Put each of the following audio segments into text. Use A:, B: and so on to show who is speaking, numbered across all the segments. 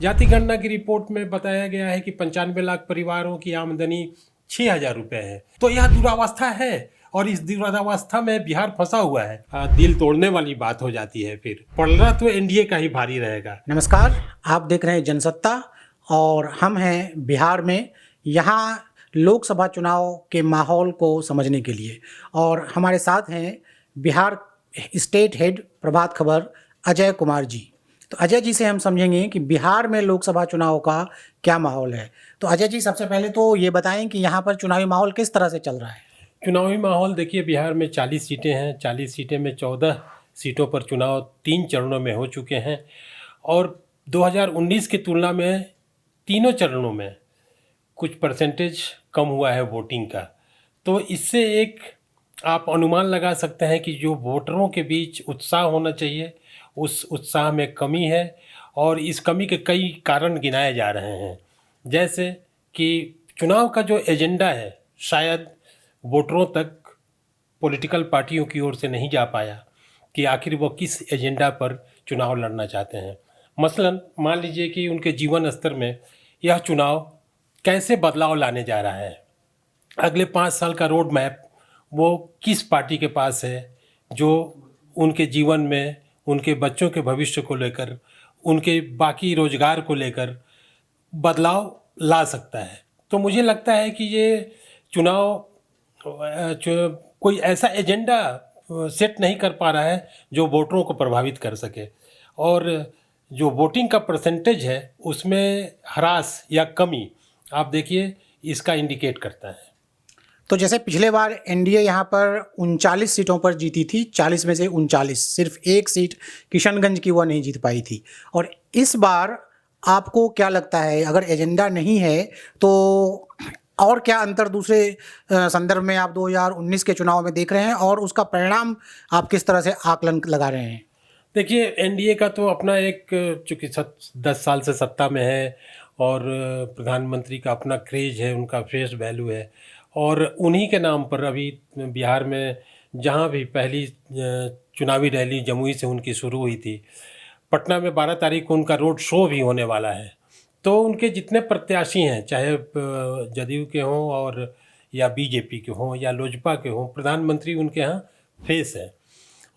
A: जाति गणना की रिपोर्ट में बताया गया है कि 95 लाख परिवारों की आमदनी 6,000 रुपये है। तो यह दुरावस्था है और इस दुरावस्था में बिहार फंसा हुआ है। दिल तोड़ने वाली बात हो जाती है। फिर पलड़ा तो एनडीए का ही भारी रहेगा।
B: नमस्कार, आप देख रहे हैं जनसत्ता और हम हैं बिहार में। यहाँ लोकसभा चुनाव के माहौल को समझने के लिए और हमारे साथ हैं बिहार स्टेट हेड प्रभात खबर अजय कुमार जी। तो अजय जी से हम समझेंगे कि बिहार में लोकसभा चुनाव का क्या माहौल है। तो अजय जी, सबसे पहले तो ये बताएं कि यहाँ पर चुनावी माहौल किस तरह से चल रहा है।
A: चुनावी माहौल देखिए, बिहार में 40 सीटें हैं। 40 सीटें में 14 सीटों पर चुनाव 3 चरणों में हो चुके हैं और 2019 की तुलना में तीनों चरणों में कुछ परसेंटेज कम हुआ है वोटिंग का। तो इससे एक आप अनुमान लगा सकते हैं कि जो वोटरों के बीच उत्साह होना चाहिए, उस उत्साह में कमी है और इस कमी के कई कारण गिनाए जा रहे हैं। जैसे कि चुनाव का जो एजेंडा है शायद वोटरों तक पॉलिटिकल पार्टियों की ओर से नहीं जा पाया कि आखिर वो किस एजेंडा पर चुनाव लड़ना चाहते हैं। मसलन मान लीजिए कि उनके जीवन स्तर में यह चुनाव कैसे बदलाव लाने जा रहा है, अगले 5 साल का रोड मैप वो किस पार्टी के पास है जो उनके जीवन में, उनके बच्चों के भविष्य को लेकर, उनके बाकी रोजगार को लेकर बदलाव ला सकता है। तो मुझे लगता है कि ये चुनाव कोई ऐसा एजेंडा सेट नहीं कर पा रहा है जो वोटरों को प्रभावित कर सके और जो वोटिंग का परसेंटेज है उसमें ह्रास या कमी आप देखिए इसका इंडिकेट करता है।
B: तो जैसे पिछले बार एनडीए यहाँ पर 39 सीटों पर जीती थी, 40 में से 39, सिर्फ एक सीट किशनगंज की वह नहीं जीत पाई थी। और इस बार आपको क्या लगता है, अगर एजेंडा नहीं है तो और क्या अंतर दूसरे संदर्भ में आप 2019 के चुनाव में देख रहे हैं और उसका परिणाम आप किस तरह से आकलन लगा रहे हैं?
A: देखिए, एनडीए का तो अपना एक, चूँकि 10 साल से सत्ता में है और प्रधानमंत्री का अपना क्रेज है, उनका फेस वैल्यू है और उन्हीं के नाम पर अभी बिहार में जहाँ भी पहली चुनावी रैली जमुई से उनकी शुरू हुई थी, पटना में 12 तारीख को उनका रोड शो भी होने वाला है। तो उनके जितने प्रत्याशी हैं, चाहे जदयू के हों और या बीजेपी के हों या लोजपा के हों, प्रधानमंत्री उनके यहाँ फेस है।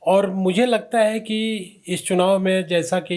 A: और मुझे लगता है कि इस चुनाव में जैसा कि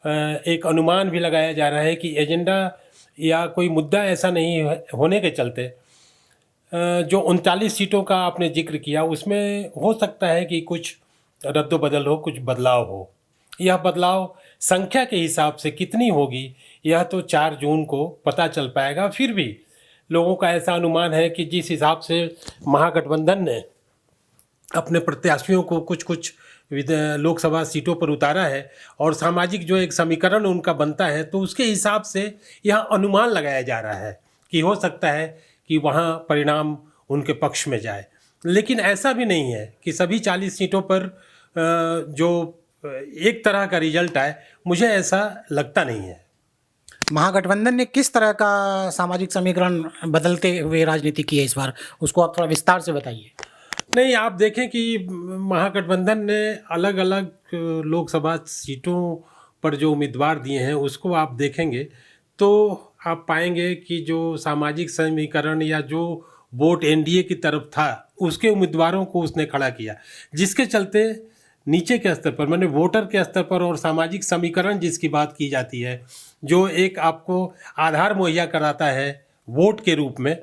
A: एक अनुमान भी लगाया जा रहा है कि एजेंडा या कोई मुद्दा ऐसा नहीं होने के चलते जो 39 सीटों का आपने जिक्र किया उसमें हो सकता है कि कुछ रद्द-बदल हो, कुछ बदलाव हो। यह बदलाव संख्या के हिसाब से कितनी होगी यह तो 4 जून को पता चल पाएगा। फिर भी लोगों का ऐसा अनुमान है कि जिस हिसाब से महागठबंधन ने अपने प्रत्याशियों को कुछ कुछ लोकसभा सीटों पर उतारा है और सामाजिक जो एक समीकरण उनका बनता है, तो उसके हिसाब से यह अनुमान लगाया जा रहा है कि हो सकता है कि वहाँ परिणाम उनके पक्ष में जाए। लेकिन ऐसा भी नहीं है कि सभी 40 सीटों पर जो एक तरह का रिजल्ट आए, मुझे ऐसा लगता नहीं है।
B: महागठबंधन ने किस तरह का सामाजिक समीकरण बदलते हुए राजनीति की है इस बार, उसको आप थोड़ा विस्तार से बताइए।
A: नहीं, आप देखें कि महागठबंधन ने अलग अलग लोकसभा सीटों पर जो उम्मीदवार दिए हैं उसको आप देखेंगे तो आप पाएंगे कि जो सामाजिक समीकरण या जो वोट एनडीए की तरफ था उसके उम्मीदवारों को उसने खड़ा किया, जिसके चलते नीचे के स्तर पर, माने वोटर के स्तर पर और सामाजिक समीकरण जिसकी बात की जाती है, जो एक आपको आधार मुहैया कराता है वोट के रूप में,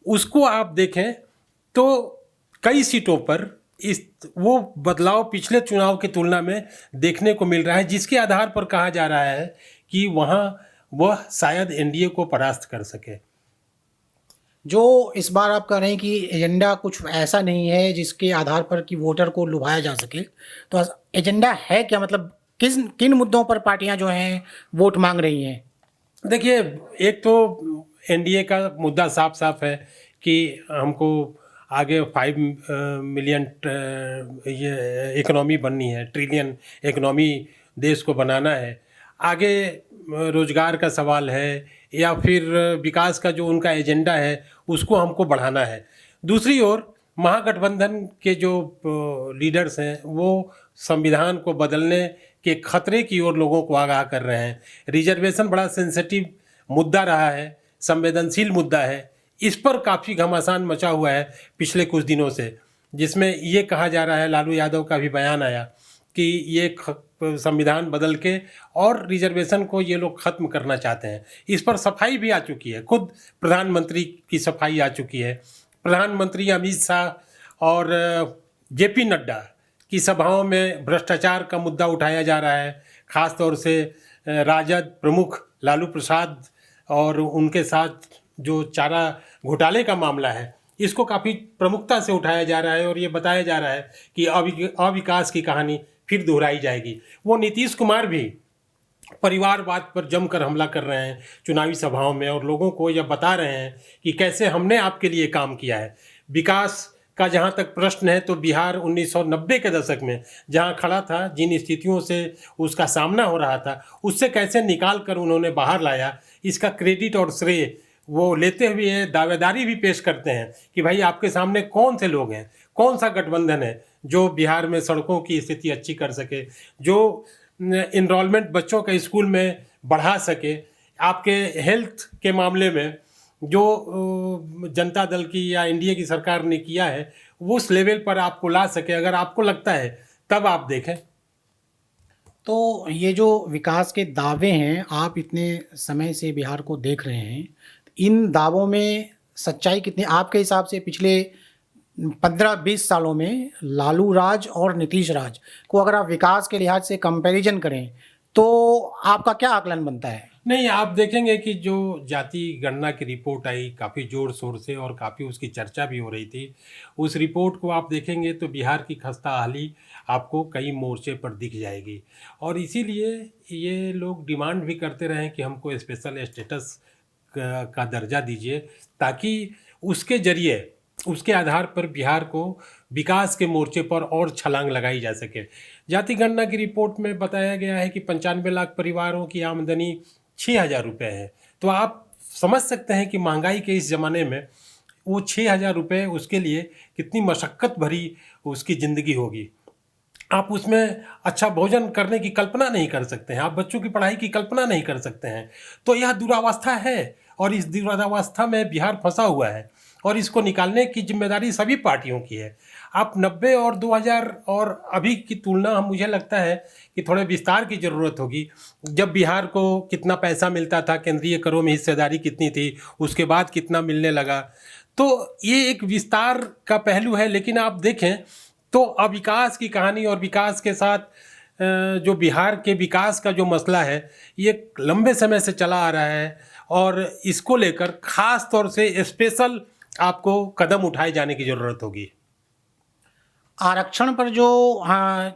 A: उसको आप देखें तो कई सीटों पर वो बदलाव पिछले चुनाव की तुलना में देखने को मिल रहा है, जिसके आधार पर कहा जा रहा है कि वहाँ वह शायद एनडीए को परास्त कर सके।
B: जो इस बार आप कह रहे हैं कि एजेंडा कुछ ऐसा नहीं है जिसके आधार पर कि वोटर को लुभाया जा सके, तो एजेंडा है क्या? मतलब किन मुद्दों पर पार्टियां जो हैं वोट मांग रही हैं?
A: देखिए, एक तो एनडीए का मुद्दा साफ साफ है कि हमको आगे 5 मिलियन ये इकोनॉमी बननी है, ट्रिलियन इकोनॉमी देश को बनाना है। आगे रोजगार का सवाल है या फिर विकास का जो उनका एजेंडा है उसको हमको बढ़ाना है। दूसरी ओर महागठबंधन के जो लीडर्स हैं वो संविधान को बदलने के खतरे की ओर लोगों को आगाह कर रहे हैं। रिजर्वेशन बड़ा सेंसिटिव मुद्दा रहा है, संवेदनशील मुद्दा है। इस पर काफ़ी घमासान मचा हुआ है पिछले कुछ दिनों से, जिसमें ये कहा जा रहा है, लालू यादव का भी बयान आया कि ये संविधान बदल के और रिजर्वेशन को ये लोग ख़त्म करना चाहते हैं। इस पर सफाई भी आ चुकी है, खुद प्रधानमंत्री की सफाई आ चुकी है। प्रधानमंत्री अमित शाह और जेपी नड्डा की सभाओं में भ्रष्टाचार का मुद्दा उठाया जा रहा है, ख़ास तौर से राजद प्रमुख लालू प्रसाद और उनके साथ जो चारा घोटाले का मामला है, इसको काफ़ी प्रमुखता से उठाया जा रहा है और ये बताया जा रहा है कि अविकास की कहानी फिर दोहराई जाएगी। वो नीतीश कुमार भी परिवारवाद पर जमकर हमला कर रहे हैं चुनावी सभाओं में और लोगों को यह बता रहे हैं कि कैसे हमने आपके लिए काम किया है। विकास का जहाँ तक प्रश्न है तो बिहार 1990 के दशक में जहाँ खड़ा था, जिन स्थितियों से उसका सामना हो रहा था, उससे कैसे निकाल कर उन्होंने बाहर लाया, इसका क्रेडिट और श्रेय वो लेते हुए दावेदारी भी पेश करते हैं कि भाई आपके सामने कौन से लोग हैं, कौन सा गठबंधन है जो बिहार में सड़कों की स्थिति अच्छी कर सके, जो इनरोलमेंट बच्चों के स्कूल में बढ़ा सके, आपके हेल्थ के मामले में जो जनता दल की या एनडीए की सरकार ने किया है वो उस लेवल पर आपको ला सके। अगर आपको लगता है तब आप देखें।
B: तो ये जो विकास के दावे हैं, आप इतने समय से बिहार को देख रहे हैं, इन दावों में सच्चाई कितनी आपके हिसाब से? पिछले 15-20 सालों में लालू राज और नीतीश राज को अगर आप विकास के लिहाज से कंपैरिजन करें तो आपका क्या आकलन बनता है?
A: नहीं, आप देखेंगे कि जो जाति गणना की रिपोर्ट आई काफ़ी ज़ोर शोर से और काफ़ी उसकी चर्चा भी हो रही थी, उस रिपोर्ट को आप देखेंगे तो बिहार की खस्ताहाली आपको कई मोर्चे पर दिख जाएगी। और इसीलिए ये लोग डिमांड भी करते रहे कि हमको स्पेशल स्टेटस का दर्जा दीजिए, ताकि उसके ज़रिए, उसके आधार पर बिहार को विकास के मोर्चे पर और छलांग लगाई जा सके। जाति गणना की रिपोर्ट में बताया गया है कि 95 लाख परिवारों की आमदनी 6,000 रुपये है। तो आप समझ सकते हैं कि महंगाई के इस ज़माने में वो 6,000 रुपये उसके लिए कितनी मशक्क़त भरी उसकी ज़िंदगी होगी। आप उसमें अच्छा भोजन करने की कल्पना नहीं कर सकते हैं, आप बच्चों की पढ़ाई की कल्पना नहीं कर सकते हैं। तो यह दुरावस्था है और इस दुरावस्था में बिहार फंसा हुआ है और इसको निकालने की जिम्मेदारी सभी पार्टियों की है। आप 90 और 2000 और अभी की तुलना मुझे लगता है कि थोड़े विस्तार की ज़रूरत होगी। जब बिहार को कितना पैसा मिलता था, केंद्रीय करों में हिस्सेदारी कितनी थी, उसके बाद कितना मिलने लगा, तो ये एक विस्तार का पहलू है। लेकिन आप देखें तो अविकास की कहानी और विकास के साथ जो बिहार के विकास का जो मसला है ये लंबे समय से चला आ रहा है और इसको लेकर ख़ास तौर से स्पेशल आपको कदम उठाए जाने की ज़रूरत होगी।
B: आरक्षण पर जो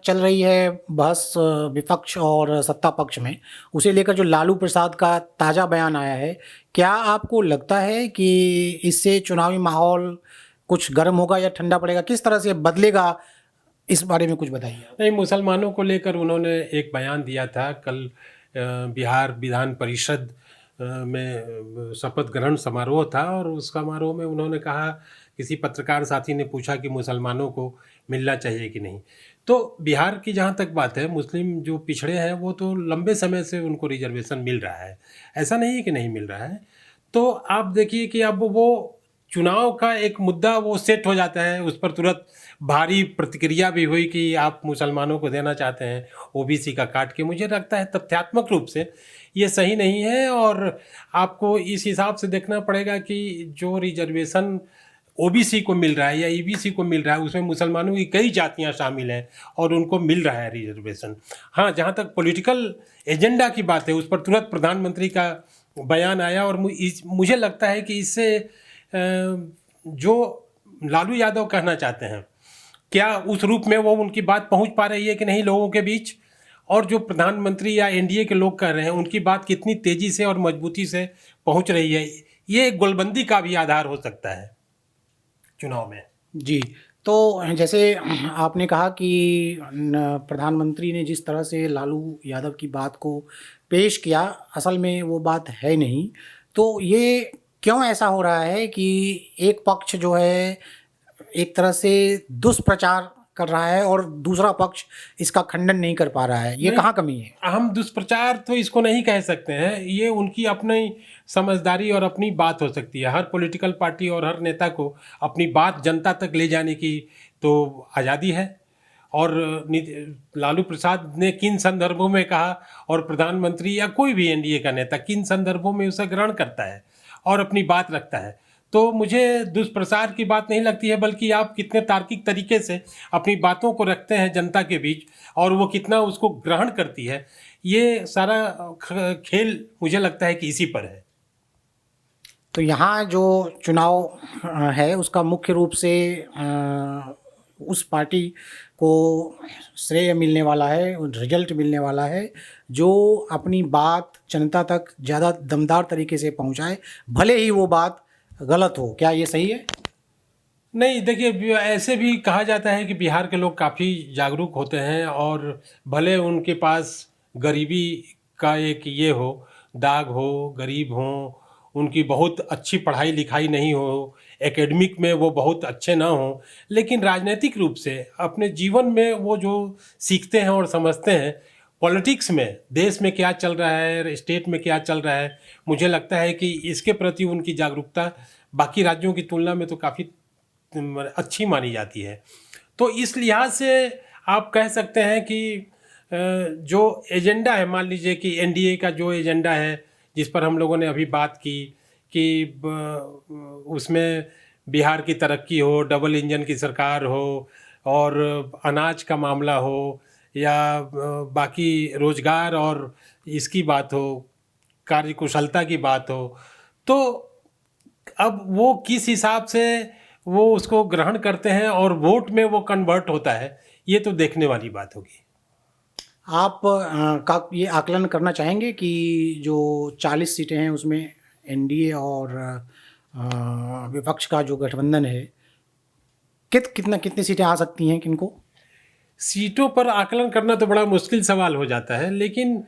B: चल रही है बहस विपक्ष और सत्ता पक्ष में, उसे लेकर जो लालू प्रसाद का ताज़ा बयान आया है, क्या आपको लगता है कि इससे चुनावी माहौल कुछ गर्म होगा या ठंडा पड़ेगा? किस तरह से बदलेगा, इस बारे में कुछ बताइए।
A: नहीं, मुसलमानों को लेकर उन्होंने एक बयान दिया था कल। बिहार विधान परिषद में शपथ ग्रहण समारोह था और उस समारोह में उन्होंने कहा, किसी पत्रकार साथी ने पूछा कि मुसलमानों को मिलना चाहिए कि नहीं। तो बिहार की जहाँ तक बात है, मुस्लिम जो पिछड़े हैं वो तो लंबे समय से उनको रिजर्वेशन मिल रहा है, ऐसा नहीं है कि नहीं मिल रहा है। तो आप देखिए कि अब वो चुनाव का एक मुद्दा वो सेट हो जाता है, उस पर तुरंत भारी प्रतिक्रिया भी हुई कि आप मुसलमानों को देना चाहते हैं ओबीसी का काट के। मुझे लगता है तथ्यात्मक रूप से ये सही नहीं है और आपको इस हिसाब से देखना पड़ेगा कि जो रिजर्वेशन ओबीसी को मिल रहा है या ईबीसी को मिल रहा है, उसमें मुसलमानों की कई जातियां शामिल हैं और उनको मिल रहा है रिजर्वेशन। हाँ, जहाँ तक पॉलिटिकल एजेंडा की बात है, उस पर तुरंत प्रधानमंत्री का बयान आया और मुझे लगता है कि इससे जो लालू यादव कहना चाहते हैं, क्या उस रूप में वो उनकी बात पहुंच पा रही है कि नहीं लोगों के बीच, और जो प्रधानमंत्री या एनडीए के लोग कह रहे हैं उनकी बात कितनी तेज़ी से और मजबूती से पहुंच रही है, ये एक गोलबंदी का भी आधार हो सकता है चुनाव में।
B: जी, तो जैसे आपने कहा कि प्रधानमंत्री ने जिस तरह से लालू यादव की बात को पेश किया, असल में वो बात है नहीं। तो ये क्यों ऐसा हो रहा है कि एक पक्ष जो है एक तरह से दुष्प्रचार कर रहा है और दूसरा पक्ष इसका खंडन नहीं कर पा रहा है, ये
A: नहीं,
B: कहाँ कमी है?
A: हम दुष्प्रचार तो इसको नहीं कह सकते हैं, ये उनकी अपनी समझदारी और अपनी बात हो सकती है। हर पॉलिटिकल पार्टी और हर नेता को अपनी बात जनता तक ले जाने की तो आज़ादी है। और लालू प्रसाद ने किन संदर्भों में कहा और प्रधानमंत्री या कोई भी एनडीए का नेता किन संदर्भों में उसे ग्रहण करता है और अपनी बात रखता है, तो मुझे दुष्प्रचार की बात नहीं लगती है, बल्कि आप कितने तार्किक तरीके से अपनी बातों को रखते हैं जनता के बीच और वो कितना उसको ग्रहण करती है, ये सारा खेल मुझे लगता है कि इसी पर है।
B: तो यहाँ जो चुनाव है उसका मुख्य रूप से उस पार्टी को श्रेय मिलने वाला है, रिजल्ट मिलने वाला है जो अपनी बात जनता तक ज़्यादा दमदार तरीके से पहुँचाए, भले ही वो बात गलत हो। क्या ये सही है?
A: नहीं, देखिए, ऐसे भी कहा जाता है कि बिहार के लोग काफ़ी जागरूक होते हैं और भले उनके पास गरीबी का एक ये हो, दाग हो, गरीब हों, उनकी बहुत अच्छी पढ़ाई लिखाई नहीं हो, एकेडमिक में वो बहुत अच्छे ना हों, लेकिन राजनीतिक रूप से अपने जीवन में वो जो सीखते हैं और समझते हैं, पॉलिटिक्स में देश में क्या चल रहा है, स्टेट में क्या चल रहा है, मुझे लगता है कि इसके प्रति उनकी जागरूकता बाकी राज्यों की तुलना में तो काफ़ी अच्छी मानी जाती है। तो इस लिहाज से आप कह सकते हैं कि जो एजेंडा है, मान लीजिए कि एनडीए का जो एजेंडा है जिस पर हम लोगों ने अभी बात की कि उसमें बिहार की तरक्की हो, डबल इंजन की सरकार हो और अनाज का मामला हो या बाकी रोजगार और इसकी बात हो, कार्यकुशलता की बात हो, तो अब वो किस हिसाब से वो उसको ग्रहण करते हैं और वोट में वो कन्वर्ट होता है, ये तो देखने वाली बात होगी।
B: आप का ये आकलन करना चाहेंगे कि जो 40 सीटें हैं उसमें एनडीए और विपक्ष का जो गठबंधन है, कितनी सीटें आ सकती हैं किनको?
A: सीटों पर आकलन करना तो बड़ा मुश्किल सवाल हो जाता है, लेकिन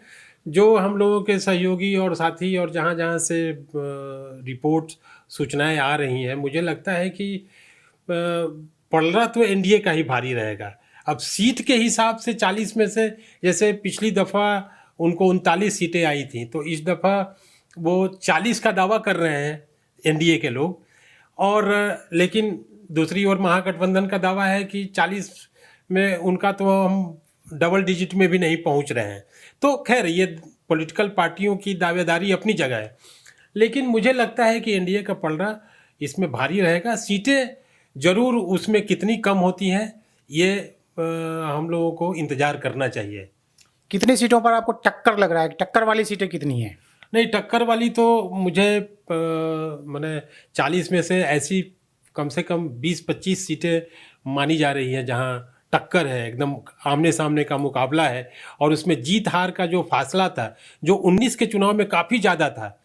A: जो हम लोगों के सहयोगी और साथी और जहाँ जहाँ से रिपोर्ट सूचनाएं आ रही हैं, मुझे लगता है कि पलड़ा तो एनडीए का ही भारी रहेगा। अब सीट के हिसाब से 40 में से, जैसे पिछली दफ़ा उनको 39 सीटें आई थी, तो इस दफ़ा वो 40 का दावा कर रहे हैं एनडीए के लोग, और लेकिन दूसरी ओर महागठबंधन का दावा है कि 40 में उनका तो हम डबल डिजिट में भी नहीं पहुंच रहे हैं। तो खैर, ये पॉलिटिकल पार्टियों की दावेदारी अपनी जगह है, लेकिन मुझे लगता है कि एनडीए का पलड़ा इसमें भारी रहेगा। सीटें जरूर उसमें कितनी कम होती हैं, ये हम लोगों को इंतज़ार करना चाहिए।
B: कितनी सीटों पर आपको टक्कर लग रहा है? टक्कर वाली सीटें कितनी हैं?
A: नहीं, टक्कर वाली तो मुझे मैंने 40 में से ऐसी कम से कम 20-25 सीटें मानी जा रही हैं जहां टक्कर है, एकदम आमने सामने का मुकाबला है, और उसमें जीत हार का जो फासला था, जो 19 के चुनाव में काफ़ी ज़्यादा था,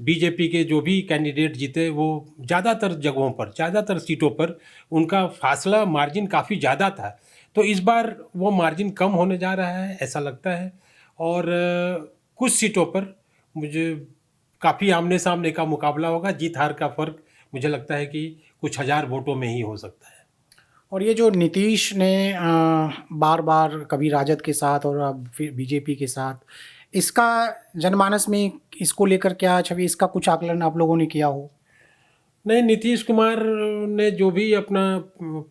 A: बीजेपी के जो भी कैंडिडेट जीते वो ज़्यादातर जगहों पर, ज़्यादातर सीटों पर उनका फासला, मार्जिन काफ़ी ज़्यादा था। तो इस बार वो मार्जिन कम होने जा रहा है, ऐसा लगता है। और कुछ सीटों पर मुझे काफ़ी आमने सामने का मुकाबला होगा। जीत हार का फ़र्क मुझे लगता है कि कुछ हज़ार वोटों में ही हो सकता है।
B: और ये जो नीतीश ने बार बार कभी राजद के साथ और अब फिर बीजेपी के साथ, इसका जनमानस में इसको लेकर क्या छवि, इसका कुछ आकलन आप लोगों ने किया हो?
A: नहीं, नीतीश कुमार ने जो भी अपना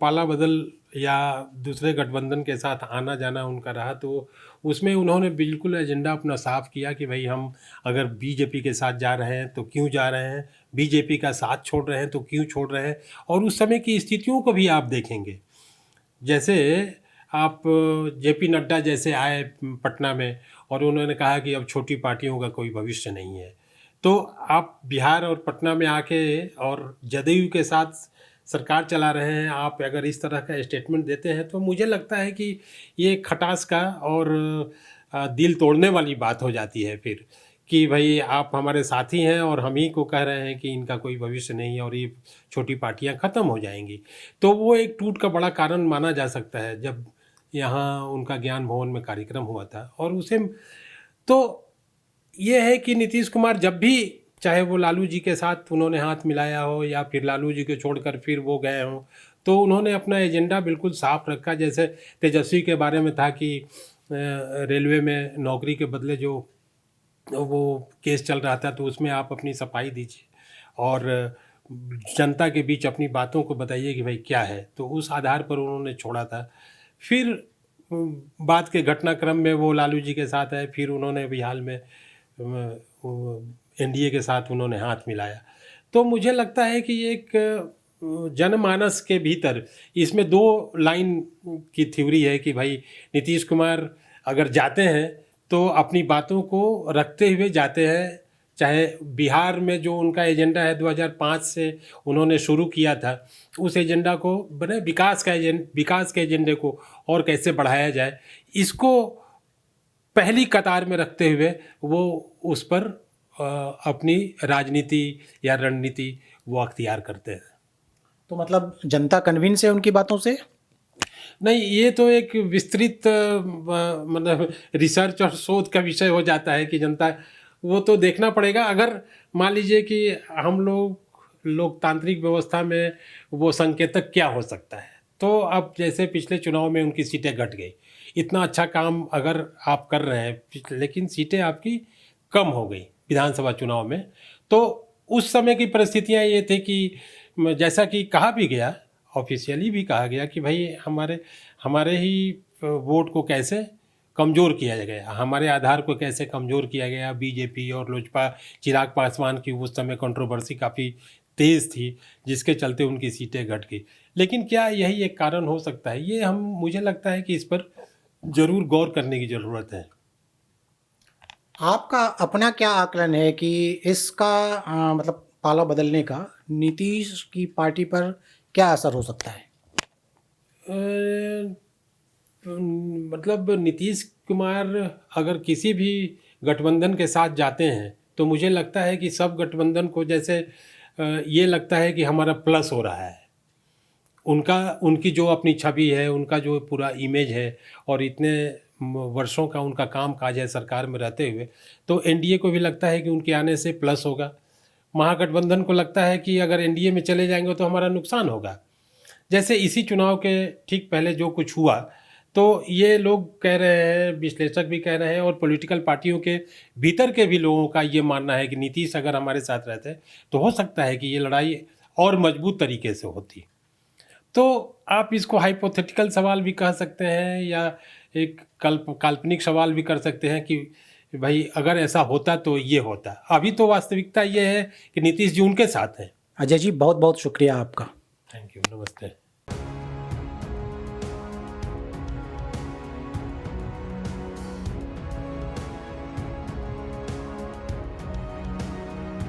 A: पाला बदल या दूसरे गठबंधन के साथ आना जाना उनका रहा, तो उसमें उन्होंने बिल्कुल एजेंडा अपना साफ किया कि भाई हम अगर बीजेपी के साथ जा रहे हैं तो क्यों जा रहे हैं, बीजेपी का साथ छोड़ रहे हैं तो क्यों छोड़ रहे हैं। और उस समय की स्थितियों को भी आप देखेंगे, जैसे आप जेपी नड्डा जैसे आए पटना में और उन्होंने कहा कि अब छोटी पार्टियों का कोई भविष्य नहीं है। तो आप बिहार और पटना में आके और जदयू के साथ सरकार चला रहे हैं, आप अगर इस तरह का स्टेटमेंट देते हैं तो मुझे लगता है कि ये खटास का और दिल तोड़ने वाली बात हो जाती है फिर, कि भाई आप हमारे साथी हैं और हम ही को कह रहे हैं कि इनका कोई भविष्य नहीं है और ये छोटी पार्टियां ख़त्म हो जाएंगी। तो वो एक टूट का बड़ा कारण माना जा सकता है जब यहाँ उनका ज्ञान भवन में कार्यक्रम हुआ था। और उसे तो ये है कि नीतीश कुमार जब भी, चाहे वो लालू जी के साथ उन्होंने हाथ मिलाया हो या फिर लालू जी को छोड़कर फिर वो गए हों, तो तो उन्होंने अपना एजेंडा बिल्कुल साफ रखा। जैसे तेजस्वी के बारे में था कि रेलवे में नौकरी के बदले जो वो केस चल रहा था, तो उसमें आप अपनी सफाई दीजिए और जनता के बीच अपनी बातों को बताइए कि भाई क्या है। तो उस आधार पर उन्होंने छोड़ा था। फिर बाद के घटनाक्रम में वो लालू जी के साथ आए, फिर उन्होंने अभी हाल में एनडीए के साथ उन्होंने हाथ मिलाया। तो मुझे लगता है कि एक जनमानस के भीतर इसमें दो लाइन की थ्योरी है कि भाई नीतीश कुमार अगर जाते हैं तो अपनी बातों को रखते हुए जाते हैं। चाहे बिहार में जो उनका एजेंडा है 2005 से उन्होंने शुरू किया था, उस एजेंडा को बने विकास के एजेंडे को और कैसे बढ़ाया जाए, इसको पहली कतार में रखते हुए वो उस पर अपनी राजनीति या रणनीति वो अख्तियार करते हैं।
B: तो मतलब जनता कन्विंस है उनकी बातों से?
A: नहीं, ये तो एक विस्तृत मतलब रिसर्च और शोध का विषय हो जाता है कि जनता, वो तो देखना पड़ेगा। अगर मान लीजिए कि हम लोग लोकतांत्रिक व्यवस्था में वो संकेतक क्या हो सकता है, तो अब जैसे पिछले चुनाव में उनकी सीटें घट गई, इतना अच्छा काम अगर आप कर रहे हैं लेकिन सीटें आपकी कम हो गई विधानसभा चुनाव में, तो उस समय की परिस्थितियां ये थी कि जैसा कि कहा भी गया, ऑफिशियली भी कहा गया कि भाई हमारे ही वोट को कैसे कमज़ोर किया गया, हमारे आधार को कैसे कमज़ोर किया गया। बीजेपी और लोजपा, चिराग पासवान की उस समय कंट्रोवर्सी काफ़ी तेज़ थी, जिसके चलते उनकी सीटें घट गई। लेकिन क्या यही एक कारण हो सकता है? ये मुझे लगता है कि इस पर ज़रूर गौर करने की ज़रूरत है।
B: आपका अपना क्या आकलन है कि इसका मतलब पाला बदलने का नीतीश की पार्टी पर क्या असर हो सकता है?
A: मतलब नीतीश कुमार अगर किसी भी गठबंधन के साथ जाते हैं तो मुझे लगता है कि सब गठबंधन को जैसे ये लगता है कि हमारा प्लस हो रहा है। उनकी जो अपनी छवि है, उनका जो पूरा इमेज है और इतने वर्षों का उनका काम काज है सरकार में रहते हुए, तो एनडीए को भी लगता है कि उनके आने से प्लस होगा। महागठबंधन को लगता है कि अगर एनडीए में चले जाएंगे तो हमारा नुकसान होगा। जैसे इसी चुनाव के ठीक पहले जो कुछ हुआ, तो ये लोग कह रहे हैं, विश्लेषक भी कह रहे हैं और पॉलिटिकल पार्टियों के भीतर के भी लोगों का ये मानना है कि नीतीश अगर हमारे साथ रहते तो हो सकता है कि ये लड़ाई और मजबूत तरीके से होती। तो आप इसको हाइपोथेटिकल सवाल भी कह सकते हैं या एक काल्पनिक सवाल भी कर सकते हैं कि भाई अगर ऐसा होता तो ये होता। अभी तो वास्तविकता ये है कि नीतीश जी उनके साथ हैं।
B: अजय जी, बहुत बहुत शुक्रिया आपका।
A: थैंक यू, नमस्ते।